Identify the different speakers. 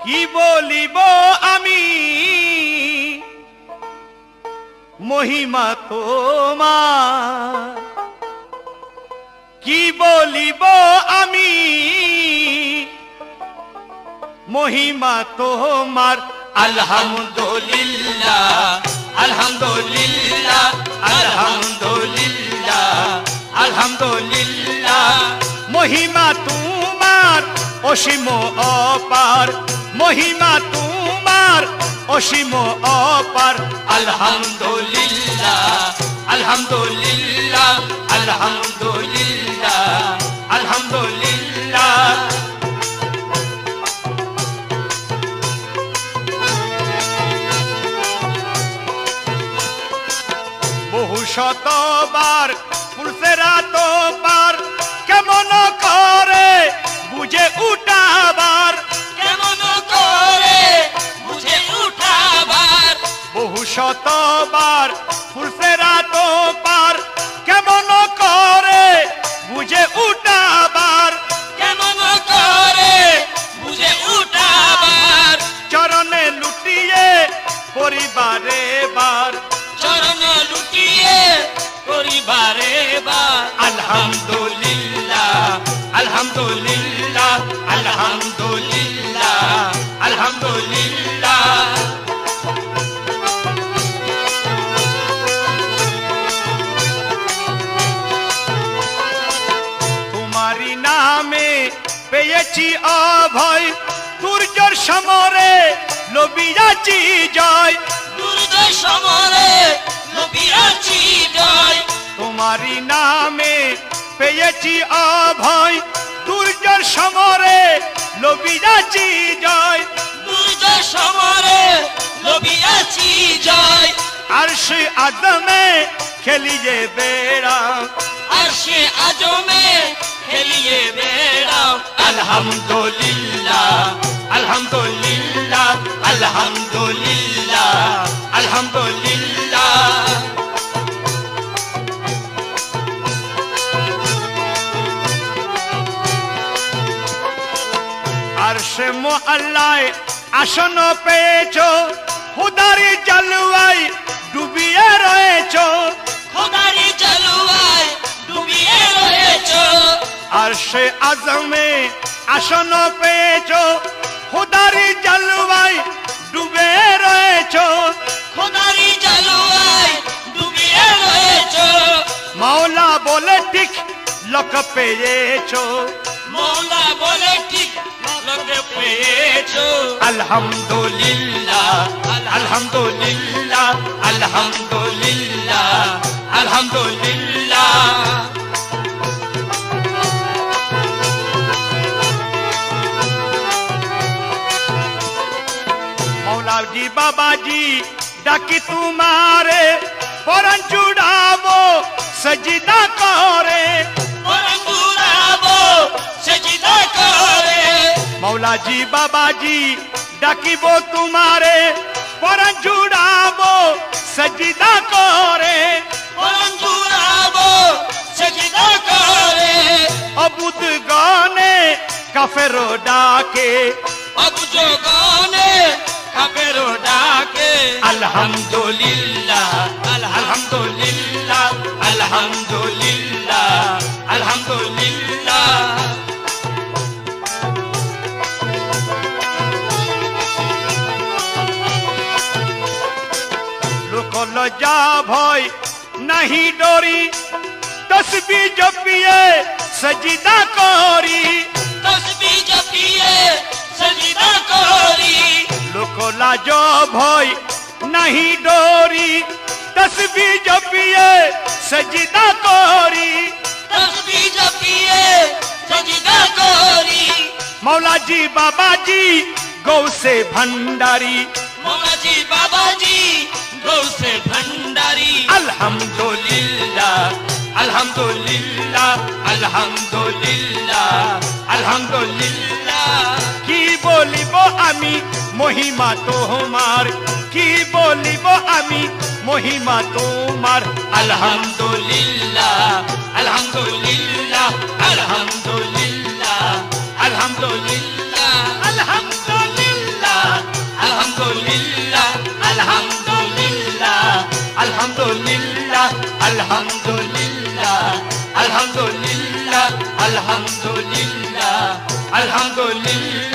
Speaker 1: কি বলিব আমি মহিমা তোমার, কি বলিব আমি মহিমা তোমার।
Speaker 2: আলহামদুলিল্লাহ আলহামদুলিল্লাহ আলহামদুলিল্লাহ আলহামদুলিল্লাহ।
Speaker 1: মহিমা তোমার অসীম অপার, মহিমা তোমার অসীম অপার।
Speaker 2: আলহামদুলিল্লাহ আলহামদুলিল্লাহ আলহামদুলিল্লাহ আলহামদুলিল্লাহ।
Speaker 1: বহু শতবার পুরুষেরা তো পার, কেমন করে বুঝে উঠাবার,
Speaker 2: কেমন করে বুঝে উঠাবার।
Speaker 1: বহু শতবার পুরুষেরা তো পার, কেমন করে বুঝে উঠাবার,
Speaker 2: কেমন করে বুঝে উঠাবার।
Speaker 1: চরণে লুটিয়ে পরিবারে বার,
Speaker 2: চরণ লুটিয়ে পরিবারে বার।
Speaker 1: আলহামদুলিল্লাহ
Speaker 2: আলহামদুলিল্লাহ আলহামদুলিল্লাহ আলহামদুলিল্লাহ।
Speaker 1: তোমারি নামে পেয়েছি অভয়, দুর্যোর সমরে লবিয়াছি জয়,
Speaker 2: দুর্জয় সমরে নবিয়াছি জয়।
Speaker 1: তোমারি নামে পেয়েছি অভয়, দুর্যোর সমরে লবিয়াছি জয়,
Speaker 2: দুর্জয় সমরে নবিয়াছি জয়।
Speaker 1: আরশে আদমে খেলিয়ে বেড়া,
Speaker 2: আরশে আজমে খেলিয়ে বেড়াও।
Speaker 1: আলহামদুলিল্লাহ
Speaker 2: আলহামদুলিল্লাহ আলহামদুলিল্লাহ আলহামদুলিল্লাহ।
Speaker 1: আরশে মুআল্লায় আসন পেয়েছো, খুদারি জালওয়ায় ডুবিয়ে রয়েছো,
Speaker 2: খোদারি জালওয়ায় ডুবিয়ে রয়েছো।
Speaker 1: আরশে আজমে আসন পেয়েছো, খুদারি জালওয়ায় ডুবে রয়েছো,
Speaker 2: খোদারি জালওয়ায় ডুবিয়ে রয়েছো।
Speaker 1: মাওলা বলে ঠিক লোক পেয়েছো,
Speaker 2: মওলা বলে ঠিক লোকে পেয়েছো।
Speaker 1: আলহামদুলিল্লাহ
Speaker 2: আলহামদুলিল্লাহ আলহামদুলিল্লাহ আলহামদুলিল্লাহ।
Speaker 1: মৌলাজি বাবাজি ডাকি তোমারে, পরাণ চুড়াবো সজিদা করে,
Speaker 2: পরমপুরাবো সেজদা করে।
Speaker 1: মৌলাজি বাবাজি ডাকিব তোমারে, পরাণ চুড়াবো সজিদা করে,
Speaker 2: পরমপুরাবো সেজদা করে।
Speaker 1: অবুদ গানে কাফেরো ডাকে,
Speaker 2: অবুঝ গানে কাফেরো ডাকে।
Speaker 1: আলহামদুলিল্লাহ
Speaker 2: আলহামদুলিল্লাহ আলহামদুলিল্লাহ আলহামদুলিল্লাহ।
Speaker 1: লোক লজ্জা ভয় নাহি ডরি, তসবি জপিয়ে সজিদা করি,
Speaker 2: তসবিহ জপিয়ে সেজদা করি।
Speaker 1: লোক লাজ ভয় নাহি ডরি, তসবি জপিয়ে সজিদা করি,
Speaker 2: তসবিহ জপিয়ে সেজদা করি।
Speaker 1: মৌলাজি বাবাজি গৌসে ভণ্ডারি,
Speaker 2: মৌলাজি বাবাজি গৌসে ভণ্ডারি।
Speaker 1: আলহামদুলিল্লাহ
Speaker 2: আলহামদুলিল্লাহ আলহামদুলিল্লাহ আলহামদুলিল্লাহ।
Speaker 1: কি বলিব আমি মহিমা তোমার, কি বলিব আমি মহিমা তোমার।
Speaker 2: আলহামদুলিল্লাহ আলহামদুলিল্লাহ আলহামদুলিল্লাহ আলহামদুলিল্লাহ
Speaker 1: আলহামদুলিল্লাহ।
Speaker 2: alhamdulillah, alhamdulillah,
Speaker 1: alhamdulillah, alhamdulillah, alhamdulillah, alhamdulillah, alhamdulillah.